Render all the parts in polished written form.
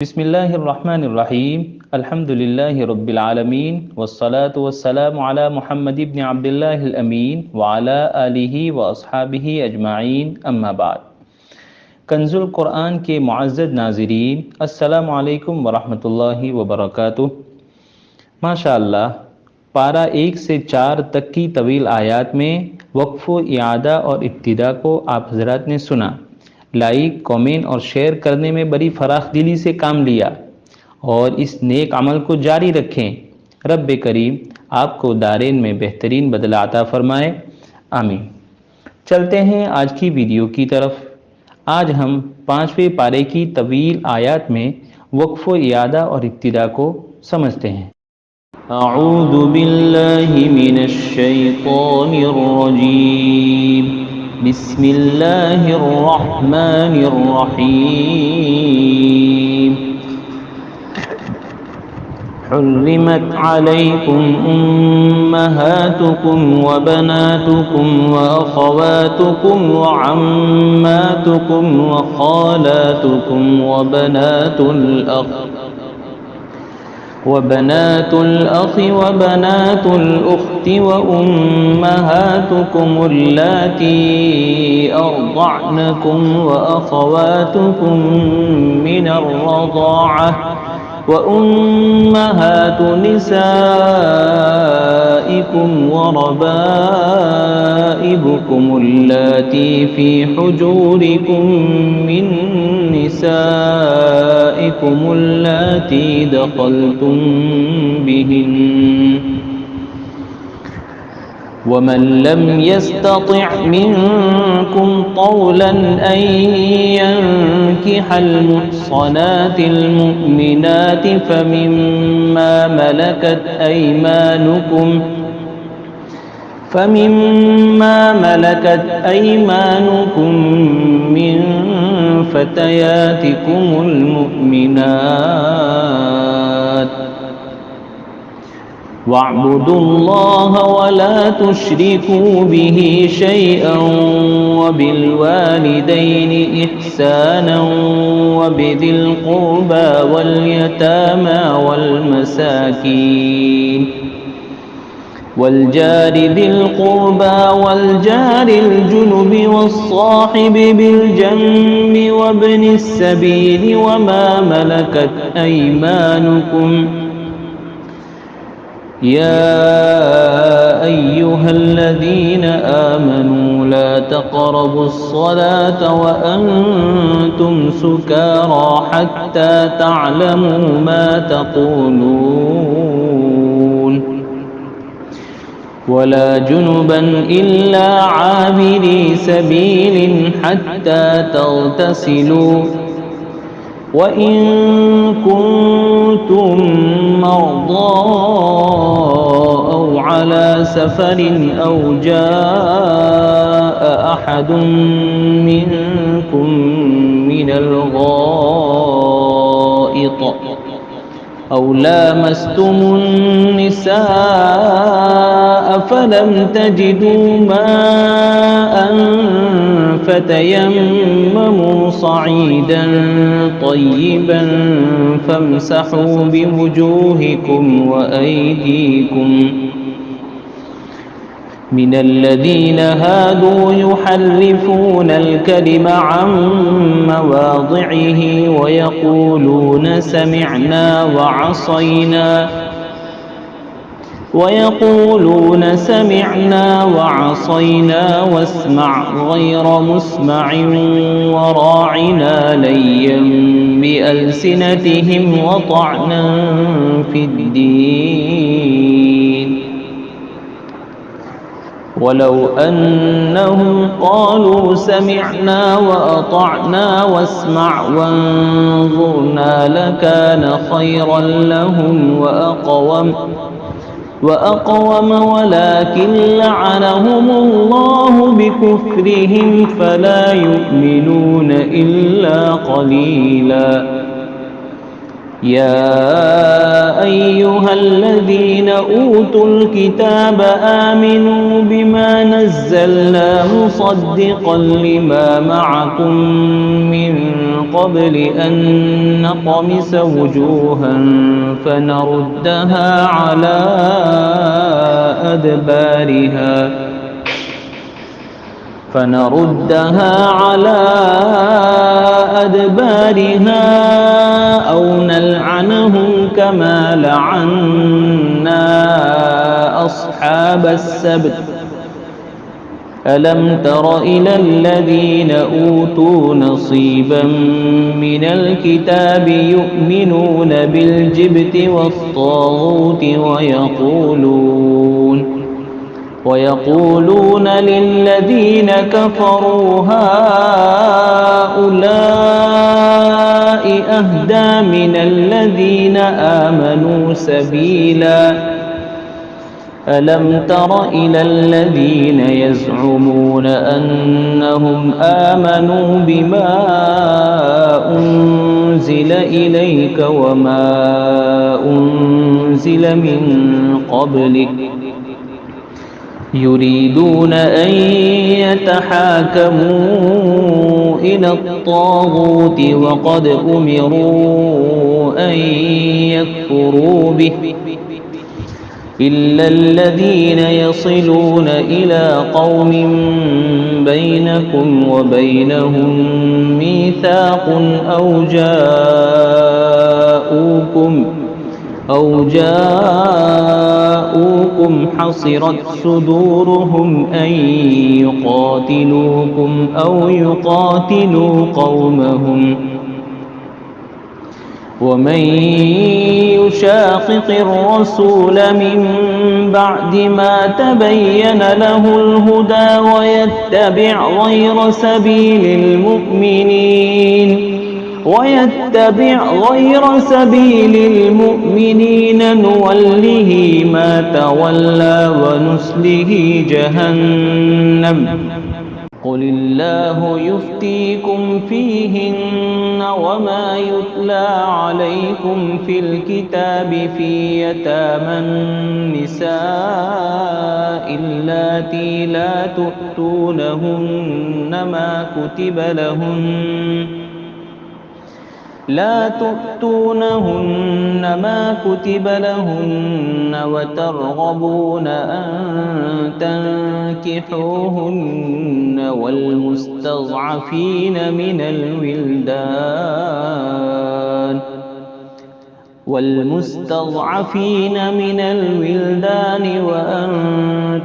बिस्मिल्लाहिर्रहमानिर्रहीम अल्हम्दुलिल्लाहि रब्बिल आलमीन वस्सलातु वस्सलामु अला मुहम्मद इब्न अब्दिल्लाहिल अमीन व अला आलिहि व अस्हाबिहि अजमाइन अम्मा बाद। कंजुल कुरान के मुअज़्ज़ज़ नाज़रीन, अस्सलामु अलैकुम व रहमतुल्लाहि व बरकातुहू। माशाअल्लाह, पारा 1 से 4 तक की तवील आयात में वक्फ़, इआदा और इब्तिदा को आप हज़रात ने सुना। लाइक, कमेंट और शेयर करने में बड़ी फराख दिली से काम लिया और इस नेक अमल को जारी रखें। रब्बे करीम आपको दारेन में बेहतरीन बदला अता फरमाए, आमीन। चलते हैं आज की वीडियो की तरफ। आज हम 5वें पारे की तवील आयात में वक्फ़, इआदा और इब्तिदा को समझते हैं। अऊज़ु बिल्लाहि मिनश शैतानिर रजीम, बिस्मिल्लाहिर रहमानिर रहीम। हुर्रिमत अलैकुम उम्महातुकुम व बनातुकुम व अख़वातुकुम व अम्मातुकुम व ख़ालातुकुम व बनातुल अख़ि व बनातुल उख़्ति व उम्महातुकुम अल्लाती अर्दअनकुम व अख़वातुकुम मिनर रज़ाअह व उम्महातु निसाइकुम व रबाइबुकुम अल्लाती फ़ी हुजूरिकुम मिन निसाइकुम अल्लाती दख़लतुम बिहिन वमन लम यस्ततिअ मिनकुम तौलन अन यंकिहल मुहसनातिल मुमिनाति फमिम्मा मलकत अयमानुकुम मिन फतयातिकुमुल मुमिनात वअब्दुल्लाह वला तुश्रिकू बिही शैअन वबिलवालिदैनि इहसानन वबिदिल क़ुर्बा वल यतामा वल मसाकीन वल्जारि बिल क़ुर्बा वल्जारिल जुनुबि वस्साहिबि बिल जन्बि वब्निस सबीलि वमा मलकत अयमानुकुम या अय्युहल्लज़ीन आमनू ला तक़रबुस्सलात व अंतुम सुकारा हत्ता तअलमू मा तक़ूलून वला जुनुबन इल्ला आबिरी सबीलिन हत्ता तग़तसिलू वइन कुंतुम मर्दा औ अला सफरिन औ जाअ अहदुम मिनकुम मिनल गाइत औ लामस्तुमुन निसाअ फलम तजिदू माअन फतयम्ममू सईदन तय्यिबन फम्सहू बिवुजूहिकुम व अयदीकुम मिनल्लज़ीन हादू युहर्रिफूनल कलिम अन मवादिइहि व यक़ूलून समिअना वअसैना वस्मअ गैर मुस्मअ वराअना लय्यन बिअल्सिनतिहिम वतअनन फिद्दीन वलौ अन्नहुम क़ालू समिअना वअतअना वस्मअ वन्ज़ुरना लकान खैरन लहुम वअक़वम वलाकिन लअनहुमुल्लाहु बिकुफ्रिहिम फला युमिनून इल्ला क़लीला। या अय्युहल्लज़ीन ऊतुल किताब आमिनू बिमा नज़्ज़लना मुसद्दिक़न लिमा मअकुम मिन قبل أن نطمس وجوها فنردها على أدبارها أو نلعنهم كما لعنا أصحاب السبت ألم تر إلى الذين أوتوا نصيبا من الكتاب يؤمنون بالجبت والطاغوت ويقولون للذين كفروا هؤلاء أهدى من الذين آمنوا سبيلا ألم تر إلى الذين يزعمون أنهم آمنوا بما أنزل إليك وما أنزل من قبلك يريدون أن يتحاكموا إلى الطاغوت وقد أمروا أن يكفروا به إلا الذين يصلون إلى قوم بينكم وبينهم ميثاق أو جاءوكم حصرت صدورهم أن يقاتلوكم أو يقاتلوا قومهم ومن يشاقق الرسول من بعد ما تبين له الهدى ويتبع غير سبيل المؤمنين نوله ما تولى ونسله جهنم قل الله يفتيكم فيهن وما يتلى عليكم في الكتاب في يتامى النساء اللاتي لا تؤتونهن ما كتب لهن وترغبون أن تنكحوهن والمستضعفين من الولدان وأن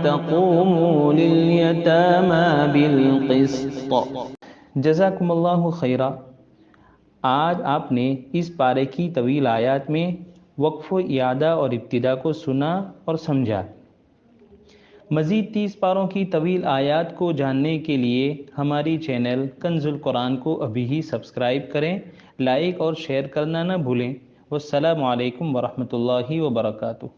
تقوموا لليتامى بالقسط जज़ाकुमुल्लाहु खैरा। आज आपने इस पारे की तवील आयात में वक्फ़ इयादा और इब्तिदा को सुना और समझा। मज़ीद 30 पारों की तवील आयात को जानने के लिए हमारी चैनल कंजुल कुरान को अभी ही सब्सक्राइब करें, लाइक और शेयर करना न भूलें। वस्सलामु अलैकुम वरहमतुल्लाहि वबरकातुहू।